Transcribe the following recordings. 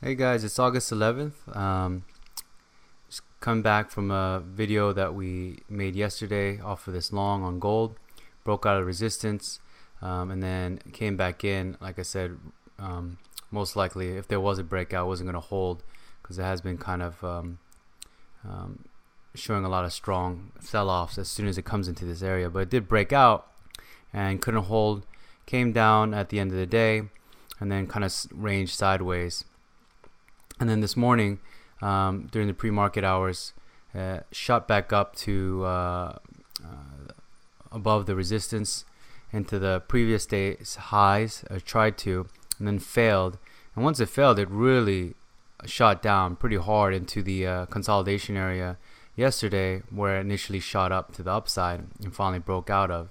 Hey guys, it's August 11th. Just come back from a video that we made yesterday off of this long on gold. Broke out of resistance and then came back in. Like I said, most likely if there was a breakout, it wasn't going to hold because it has been kind of showing a lot of strong sell-offs as soon as it comes into this area. But it did break out and couldn't hold. Came down at the end of the day and then kind of ranged sideways. And then this morning, during the pre-market hours, shot back up to above the resistance into the previous day's highs, or tried to, and then failed. And once it failed, it really shot down pretty hard into the consolidation area yesterday, where it initially shot up to the upside and finally broke out of.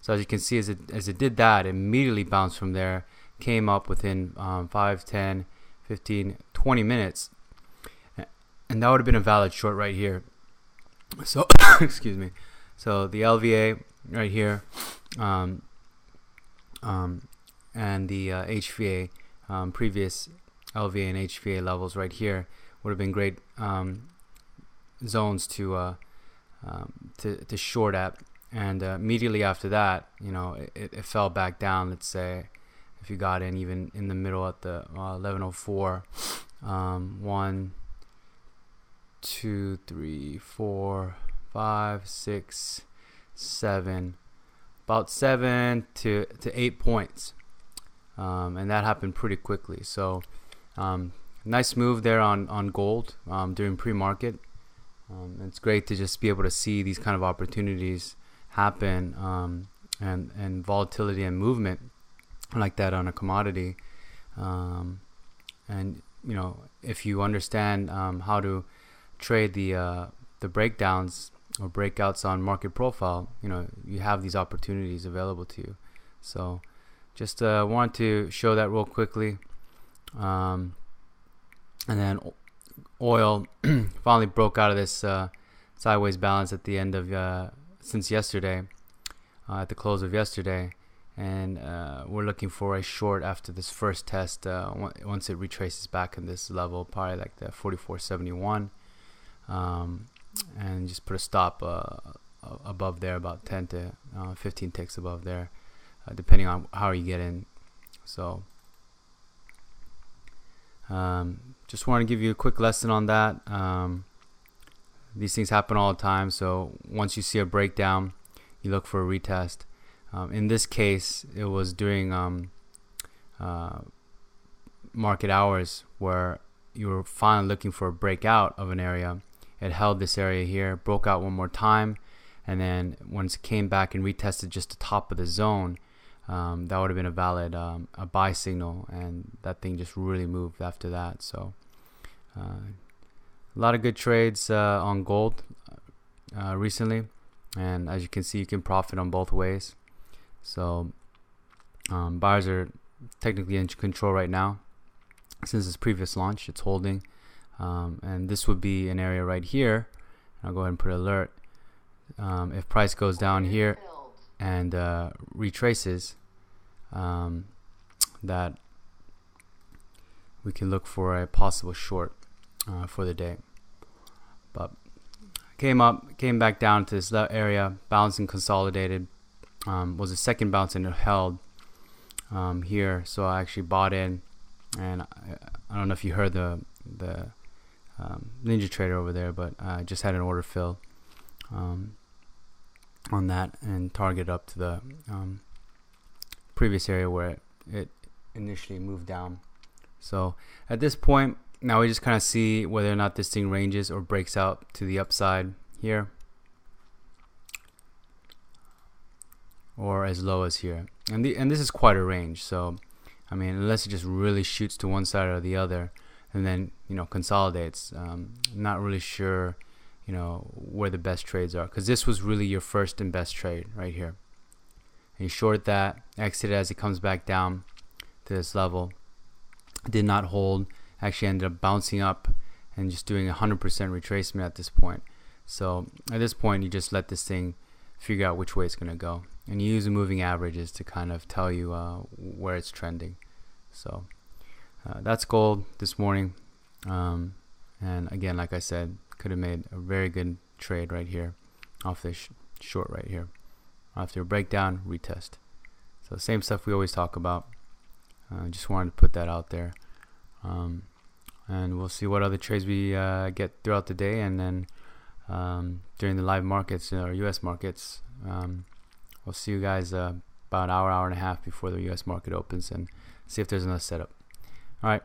So as you can see, as it did that, it immediately bounced from there, came up within 5, 10, 15, 20 minutes, and that would have been a valid short right here. So excuse me. So the LVA right here, and the HVA, previous LVA and HVA levels right here would have been great zones to short at. And immediately after that, it fell back down. Let's say if you got in even in the middle at the 1104, 1, 2, 3, 4, 5, 6, 7, about 7 to 8 points, and that happened pretty quickly. So nice move there on gold during pre-market. It's great to just be able to see these kind of opportunities happen, and volatility and movement like that on a commodity. And if you understand how to trade the breakdowns or breakouts on market profile, you have these opportunities available to you. So just wanted to show that real quickly. And then oil finally broke out of this sideways balance at the end of since yesterday, at the close of yesterday. And we're looking for a short after this first test, once it retraces back in this level, probably like the 44.71, and just put a stop above there, about 10 to 15 ticks above there, depending on how you get in. So just want to give you a quick lesson on that. These things happen all the time, so once you see a breakdown, you look for a retest. In this case, it was during market hours where you were finally looking for a breakout of an area. It held this area here, broke out one more time, and then once it came back and retested just the top of the zone, that would have been a valid a buy signal, and that thing just really moved after that. So a lot of good trades on gold recently, and as you can see, you can profit on both ways. So buyers are technically in control right now. Since its previous launch, it's holding, and this would be an area right here. I'll go ahead and put alert. If price goes down here and retraces, that we can look for a possible short for the day. But came back down to this area, bounced and consolidated. Was the second bounce, and it held here. So I actually bought in, and I don't know if you heard the Ninja Trader over there, but I just had an order fill on that and target up to the previous area where it initially moved down. So at this point, now we just kind of see whether or not this thing ranges or breaks out to the upside here, or as low as here. And this is quite a range. So I mean, unless it just really shoots to one side or the other and then consolidates, I'm not really sure where the best trades are, because this was really your first and best trade right here. And you short that, exit as it comes back down to this level. Did not hold, actually ended up bouncing up and just doing 100% retracement at this point. So at this point, you just let this thing figure out which way it's going to go, and you use the moving averages to kind of tell you where it's trending. So That's gold this morning. And again, like I said, could have made a very good trade right here off this short right here. After a breakdown, retest. So same stuff we always talk about. Just wanted to put that out there. And we'll see what other trades we get throughout the day, and then during the live markets, or US markets, we'll see you guys about an hour and a half before the US market opens, and see if there's another setup. All right.